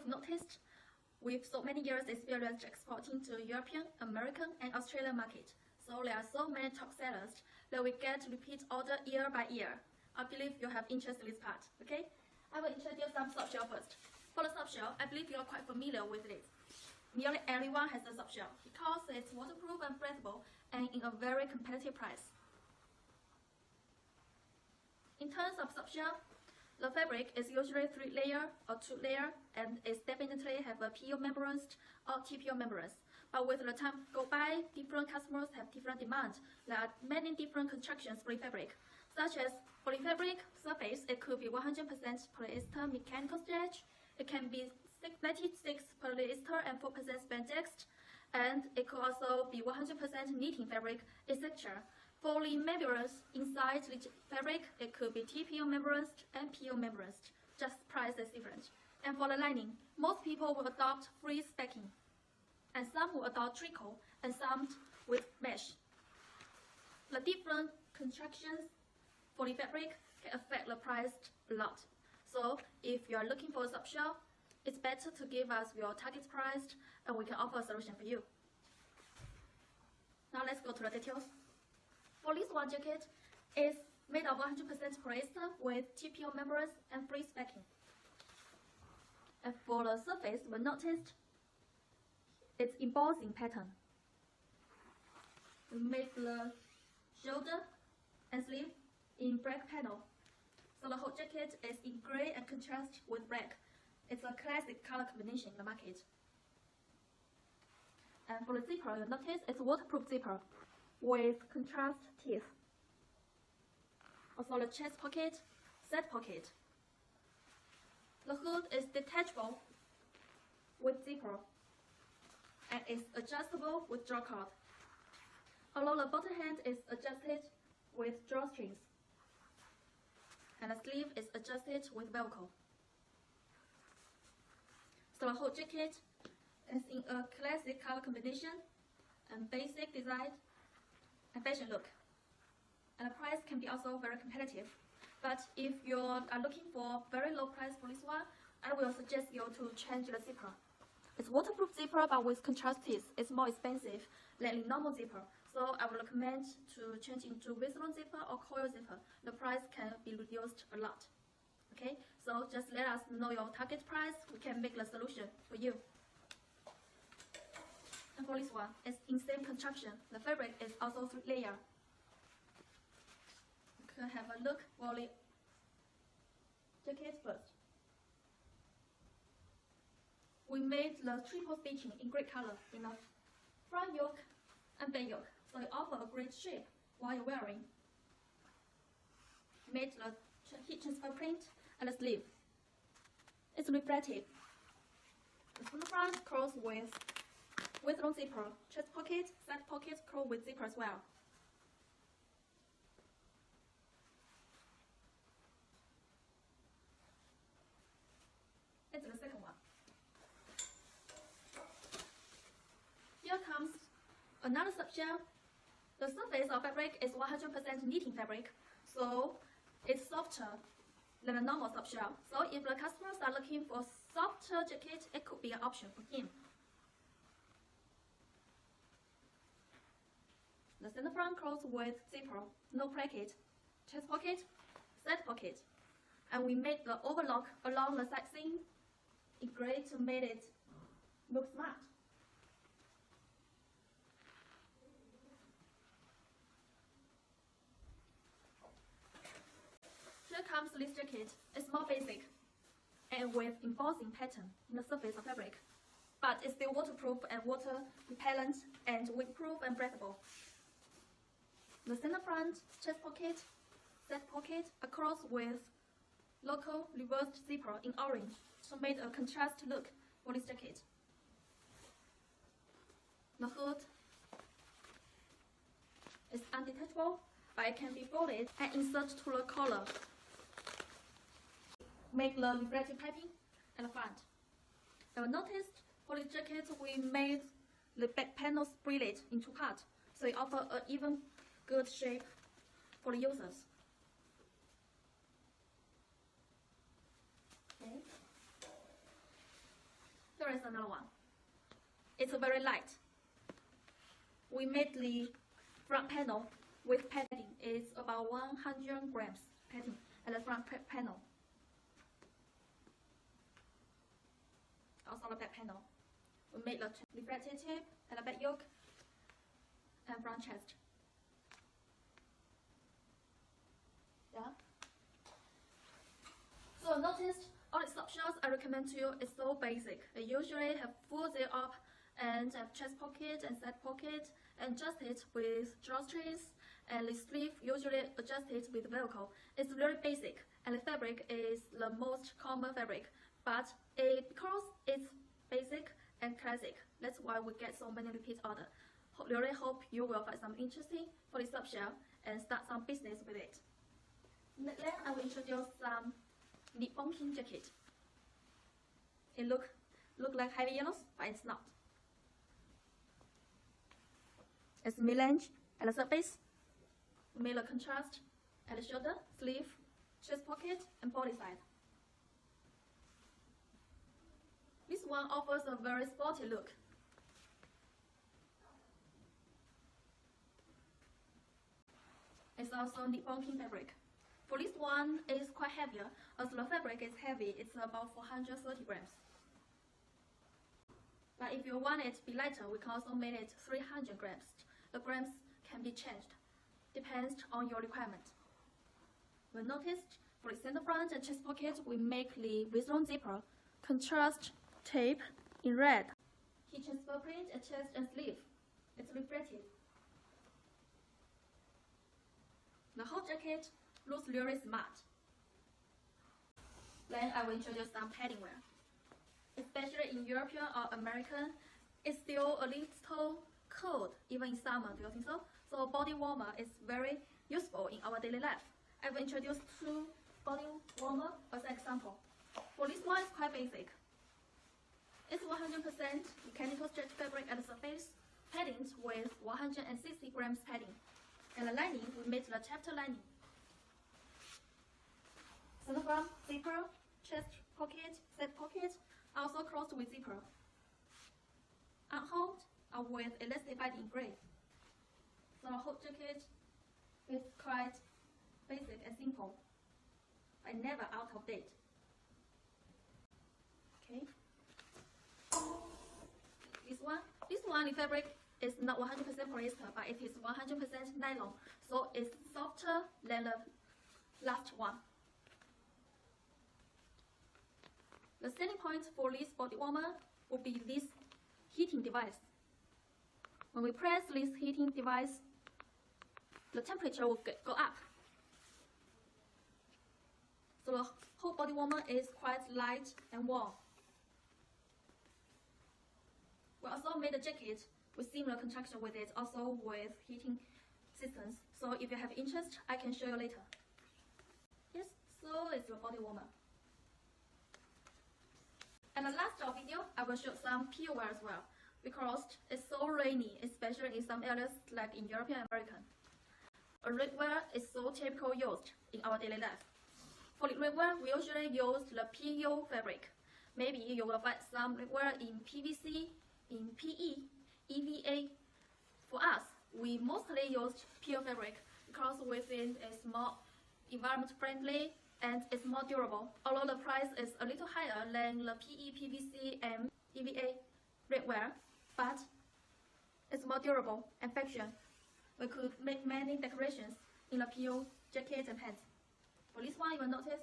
you've noticed, with so many years experience exporting to European, American, and Australian market, so there are so many top sellers that we get repeat order year by year. I believe you have interest in this part, okay? I will introduce some soft shell first. For the soft shell, I believe you are quite familiar with it. Nearly everyone has a soft shell because it's waterproof and breathable and in a very competitive price. In terms of soft shell, the fabric is usually 3-layer or 2-layer and it's definitely have a PU membranous or TPU membranous. But with the time go by, different customers have different demands. There are many different constructions for the fabric, such as for the fabric surface, it could be 100% polyester mechanical stretch, it can be 96 polyester and 4% spandex, and it could also be 100% knitting fabric, etc. For the membranous inside the fabric, it could be TPU membranous and PU membranous, just price is different. And for the lining, most people will adopt free stacking, and some will adopt trickle, and some with mesh. The different constructions for the fabric can affect the price a lot. So if you are looking for a soft shell, it's better to give us your target price and we can offer a solution for you. Now let's go to the details. For this one jacket, it's made of 100% polyester with TPU membranous and free stacking. And for the surface, we noticed it's embossing pattern. We make the shoulder and sleeve in black panel. So the whole jacket is in gray and contrast with black. It's a classic color combination in the market. And for the zipper, you notice it's waterproof zipper with contrast teeth. Also the chest pocket, side pocket. The hood is detachable with zipper and is adjustable with drawcord. Although the bottom hand is adjusted with drawstrings. And the sleeve is adjusted with Velcro. So the whole jacket is in a classic color combination and basic design and fashion look. And the price can be also very competitive. But if you are looking for very low price for this one, I will suggest you to change the zipper. It's waterproof zipper but with contrast teeth. It's more expensive than the normal zipper. So I would recommend to change into Whistlone zipper or coil zipper. The price can be reduced a lot. Okay, so just let us know your target price. We can make the solution for you. And for this one, it's in same construction. The fabric is also 3-layer. You can have a look for the jacket first. We made the triple stitching in gray color in the front yoke and back yoke, so it offers a great shape while you're wearing. Made the heat transfer print and the sleeve. It's reflective. The front close with Whistlone zipper, chest pocket, side pocket close with zipper as well. It's the second one. Here comes another soft shell. The surface of fabric is 100% knitting fabric, so it's softer than a normal soft shell. So if the customers are looking for softer jacket, it could be an option for him. The center front close with zipper, no bracket, chest pocket, side pocket, and we made the overlock along the side seam in gray to make it look smart. Here comes this jacket. It's more basic and with embossing pattern in the surface of fabric, but it's still waterproof and water repellent and windproof and breathable. The center front chest pocket, side pocket across with local reversed zipper in orange to make a contrast look for this jacket. The hood is undetachable, but it can be folded and insert to the collar. Make the reflective piping at the front. You will notice for this jacket we made the back panel split into parts, so it offers an even good shape for the users. Okay. Here is another one. It's very light. We made the front panel with padding. It's about 100 grams padding at the front panel. Also the back panel. We made the reflective tip at the back yoke and front chest. Yeah. So notice all the options I recommend to you is so basic. They usually have full zip up and have chest pocket and side pocket, and adjust it with drawstrings, and the sleeve usually adjusted with Velcro. It's very basic, and the fabric is the most common fabric, but because it's basic and classic, that's why we get so many repeat orders. Really hope you will find something interesting for this subshell and start some business with it. Then I will introduce some knit-bonking jacket. It look like heavy yellows, but it's not. It's melange at the surface. We made a contrast at the shoulder, sleeve, chest pocket, and body side. This one offers a very sporty look. It's also knit-bonking fabric. For this one, it is quite heavier, as the fabric is heavy. It's about 430 grams. But if you want it to be lighter, we can also make it 300 grams. The grams can be changed, depends on your requirement. We noticed for the center front and chest pocket, we make the wristband zipper, contrast tape in red. Heat transfer print at chest and sleeve. It's reflective. The whole jacket looks really smart. Then I will introduce some padding wear. Especially in European or American, it's still a little cold, even in summer, do you think so? So body warmer is very useful in our daily life. I will introduce two body warmer as an example. For this one, it's quite basic. It's 100% mechanical stretch fabric at the surface, padding with 160 grams padding. And the lining, we made the chapter lining. Center front, zipper, chest pocket, side pocket, also closed with zipper. Armhole are with elastic binding gray. So the whole jacket is quite basic and simple, but never out of date. Okay. This one, the fabric is not 100% polyester, but it is 100% nylon, so it's softer than the last one. The selling point for this body warmer would be this heating device. When we press this heating device, the temperature will go up. So the whole body warmer is quite light and warm. We also made a jacket with similar construction with it, also with heating systems. So if you have interest, I can show you later. Yes, so it's your body warmer. And the last video, I will show some PU wear as well, because it's so rainy, especially in some areas like in European and American. A rainwear is so typical used in our daily life. For the rainwear, we usually use the PU fabric. Maybe you will find some rainwear in PVC, in PE, EVA. For us, we mostly use PU fabric because we think it's more environment friendly and it's more durable. Although the price is a little higher than the PE, PVC, and EVA rainwear, but it's more durable and fashion. We could make many decorations in the PU jacket and pants. For this one, you will notice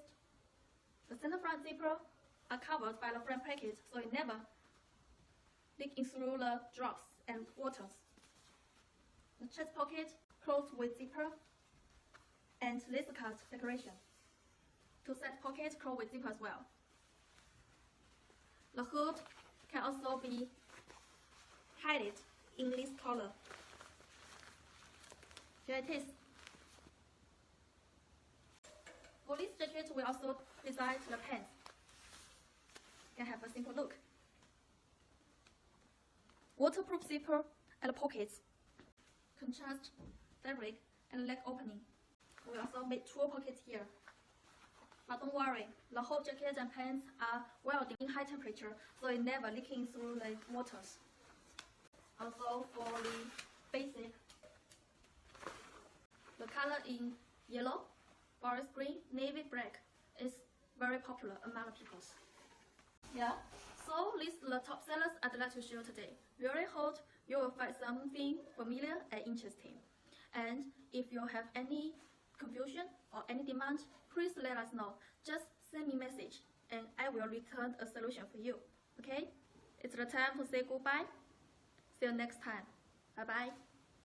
the center front zipper are covered by the front pocket, so it never leaking through the drops and waters. The chest pocket closed with zipper and laser cut decoration. Two side pockets closed with zipper as well. The hood can also be hidden in this color. Here it is. For this jacket, we also designed the pants. You can have a simple look. Waterproof zipper and pockets. Contrast fabric and leg opening. We also made two pockets here. But don't worry, the whole jacket and pants are welded in high temperature, so it never leaking through the waters. Also for the basic, the color in yellow, forest green, navy black is very popular among the people. Yeah, so these are the top sellers I'd like to show today. Really hope you will find something familiar and interesting. And if you have any confusion or any demand, please let us know. Just send me a message and I will return a solution for you. Okay? It's the time to say goodbye. See you next time. Bye bye.